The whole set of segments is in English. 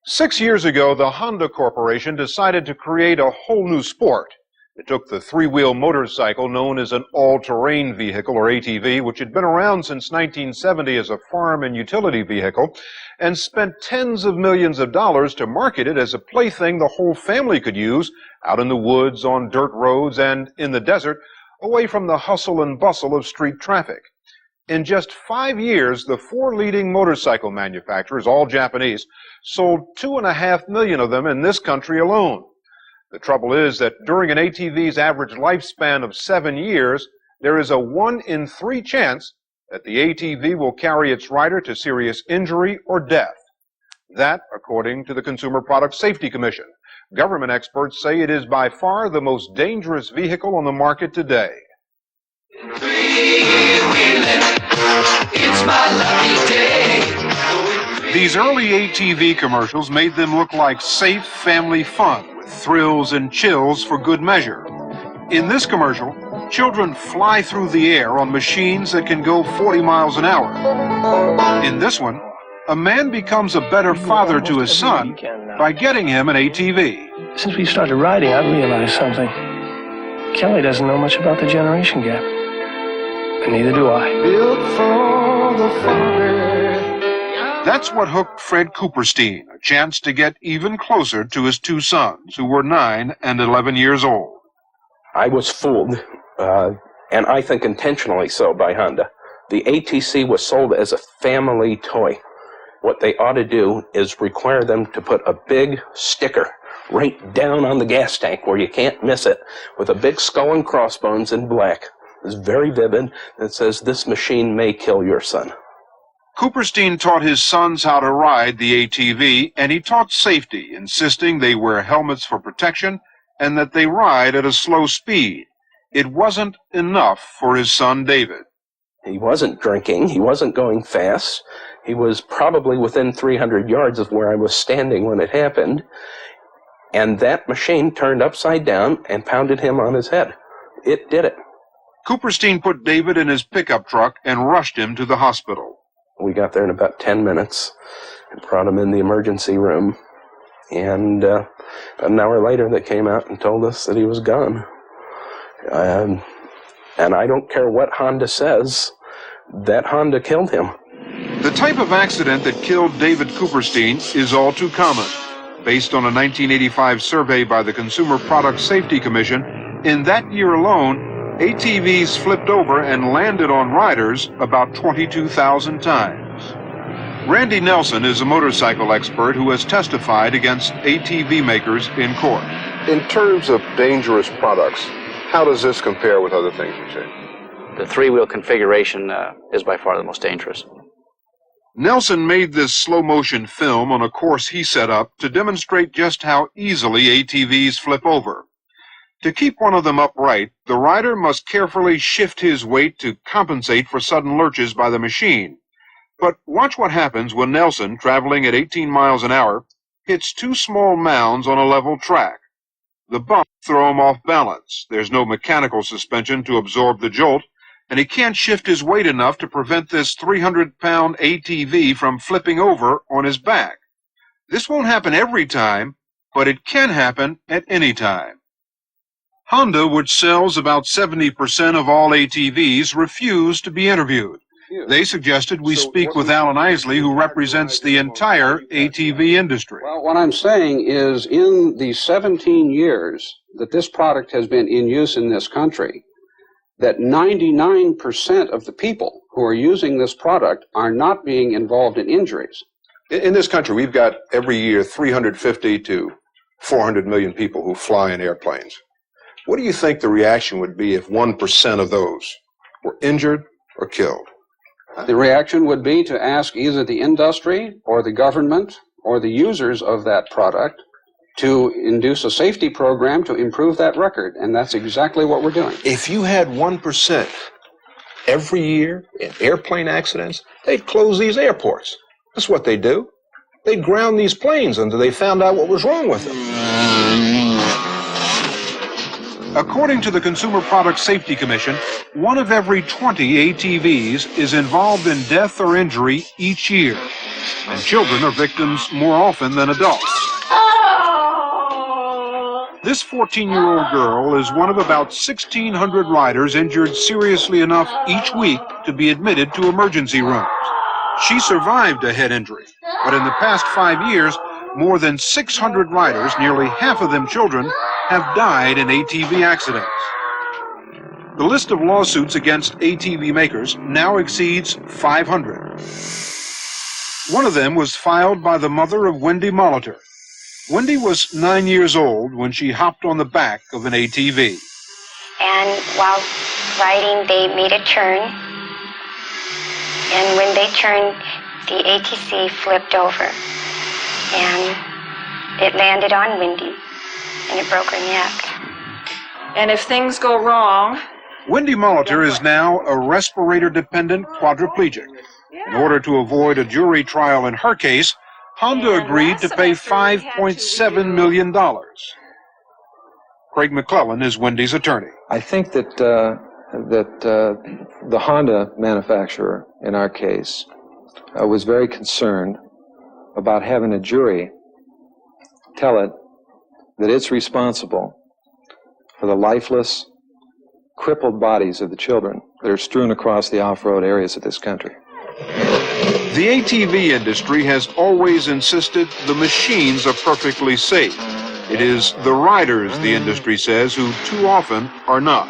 6 years ago, the Honda Corporation decided to create a whole new sport. It took the three-wheel motorcycle known as an all-terrain vehicle, or ATV, which had been around since 1970 as a farm and utility vehicle, and spent tens of millions of dollars to market it as a plaything the whole family could use out in the woods, on dirt roads, and in the desert, away from the hustle and bustle of street traffic. In just 5 years, the four leading motorcycle manufacturers, all Japanese, sold 2.5 million of them in this country alone. The trouble is that during an ATV's average lifespan of 7 years, there is a 1 in 3 chance that the ATV will carry its rider to serious injury or death. That, according to the Consumer Product Safety Commission. Government experts say it is by far the most dangerous vehicle on the market today. It's my lucky day. These early ATV commercials made them look like safe family fun with thrills and chills for good measure. In this commercial, children fly through the air on machines that can go 40 miles an hour. In this one, a man becomes a better father to his son by getting him an ATV. Since we started riding, I've realized something. Kelly doesn't know much about the generation gap. And neither do I. That's what hooked Fred Cooperstein, a chance to get even closer to his two sons, who were 9 and 11 years old. I was fooled, and I think intentionally so, by Honda. The ATC was sold as a family toy. What they ought to do is require them to put a big sticker right down on the gas tank where you can't miss it, with a big skull and crossbones in black. It's very vivid. It says, "This machine may kill your son." Cooperstein taught his sons how to ride the ATV, and he taught safety, insisting they wear helmets for protection and that they ride at a slow speed. It wasn't enough for his son David. He wasn't drinking. He wasn't going fast. He was probably within 300 yards of where I was standing when it happened. And that machine turned upside down and pounded him on his head. It did it. Cooperstein put David in his pickup truck and rushed him to the hospital. We got there in about 10 minutes and brought him in the emergency room. And about an hour later, they came out and told us that he was gone. And I don't care what Honda says, that Honda killed him. The type of accident that killed David Cooperstein is all too common. Based on a 1985 survey by the Consumer Product Safety Commission, in that year alone, ATVs flipped over and landed on riders about 22,000 times. Randy Nelson is a motorcycle expert who has testified against ATV makers in court. In terms of dangerous products, how does this compare with other things you say? The three-wheel configuration is by far the most dangerous. Nelson made this slow-motion film on a course he set up to demonstrate just how easily ATVs flip over. To keep one of them upright, the rider must carefully shift his weight to compensate for sudden lurches by the machine. But watch what happens when Nelson, traveling at 18 miles an hour, hits two small mounds on a level track. The bumps throw him off balance. There's no mechanical suspension to absorb the jolt, and he can't shift his weight enough to prevent this 300-pound ATV from flipping over on his back. This won't happen every time, but it can happen at any time. Honda, which sells about 70% of all ATVs, refused to be interviewed. They suggested we speak with Alan Isley, who represents the entire ATV industry. Well, what I'm saying is, in the 17 years that this product has been in use in this country, that 99% of the people who are using this product are not being involved in injuries. In this country, we've got every year 350 to 400 million people who fly in airplanes. What do you think the reaction would be if 1% of those were injured or killed? The reaction would be to ask either the industry or the government or the users of that product to induce a safety program to improve that record, and that's exactly what we're doing. If you had 1% every year in airplane accidents, they'd close these airports. That's what they do. They'd ground these planes until they found out what was wrong with them. According to the Consumer Product Safety Commission, 1 of every 20 ATVs is involved in death or injury each year. and children are victims more often than adults. This 14-year-old girl is one of about 1,600 riders injured seriously enough each week to be admitted to emergency rooms. She survived a head injury, but in the past 5 years, more than 600 riders, nearly half of them children, have died in ATV accidents. The list of lawsuits against ATV makers now exceeds 500. One of them was filed by the mother of Wendy Molitor. Wendy was 9 years old when she hopped on the back of an ATV. And while riding, they made a turn. And when they turned, the ATC flipped over. And it landed on Wendy, and it broke her neck. And if things go wrong... Wendy Molitor is now a respirator-dependent quadriplegic. In order to avoid a jury trial in her case, Honda agreed to pay $5.7 million. Craig McClellan is Wendy's attorney. I think that the Honda manufacturer, in our case, was very concerned about having a jury tell it that it's responsible for the lifeless, crippled bodies of the children that are strewn across the off-road areas of this country. The ATV industry has always insisted the machines are perfectly safe. It is the riders, the industry says, who too often are not.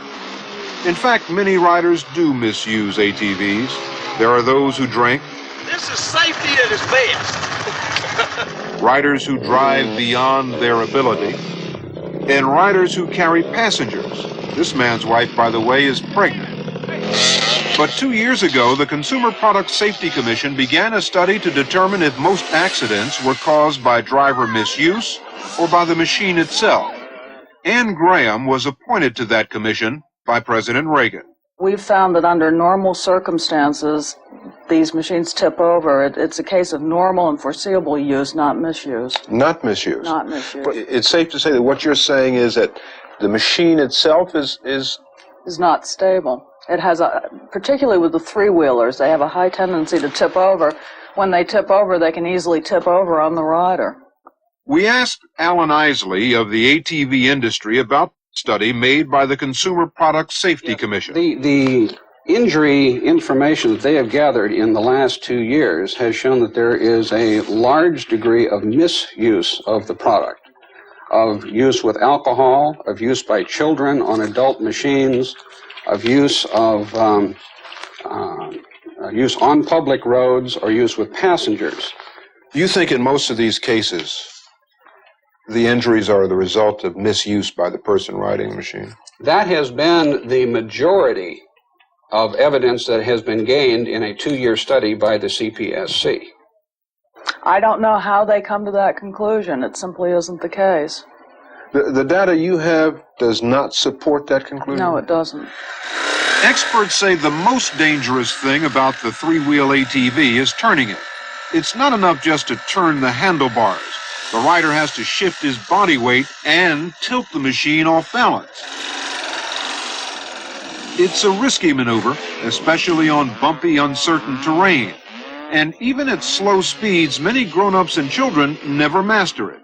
In fact, many riders do misuse ATVs. There are those who drink. This is safety at its best. Riders who drive beyond their ability, and riders who carry passengers. This man's wife, by the way, is pregnant. But 2 years ago, the Consumer Product Safety Commission began a study to determine if most accidents were caused by driver misuse or by the machine itself. Ann Graham was appointed to that commission by President Reagan. We've found that under normal circumstances, these machines tip over. It's a case of normal and foreseeable use, not misuse. Not misuse. Not misuse. But it's safe to say that what you're saying is that the machine itself is not stable. It has particularly with the three-wheelers, they have a high tendency to tip over. When they tip over, they can easily tip over on the rider. We asked Alan Isley of the ATV industry about the study made by the Consumer Product Safety Commission. The injury information that they have gathered in the last 2 years has shown that there is a large degree of misuse of the product, of use with alcohol, of use by children on adult machines, of use on public roads, or use with passengers. Do you think in most of these cases the injuries are the result of misuse by the person riding the machine? That has been the majority of evidence that has been gained in a 2-year study by the CPSC. I don't know how they come to that conclusion. It simply isn't the case. The data you have does not support that conclusion? No, it doesn't. Experts say the most dangerous thing about the three-wheel ATV is turning it. It's not enough just to turn the handlebars. The rider has to shift his body weight and tilt the machine off balance. It's a risky maneuver, especially on bumpy, uncertain terrain. And even at slow speeds, many grown-ups and children never master it.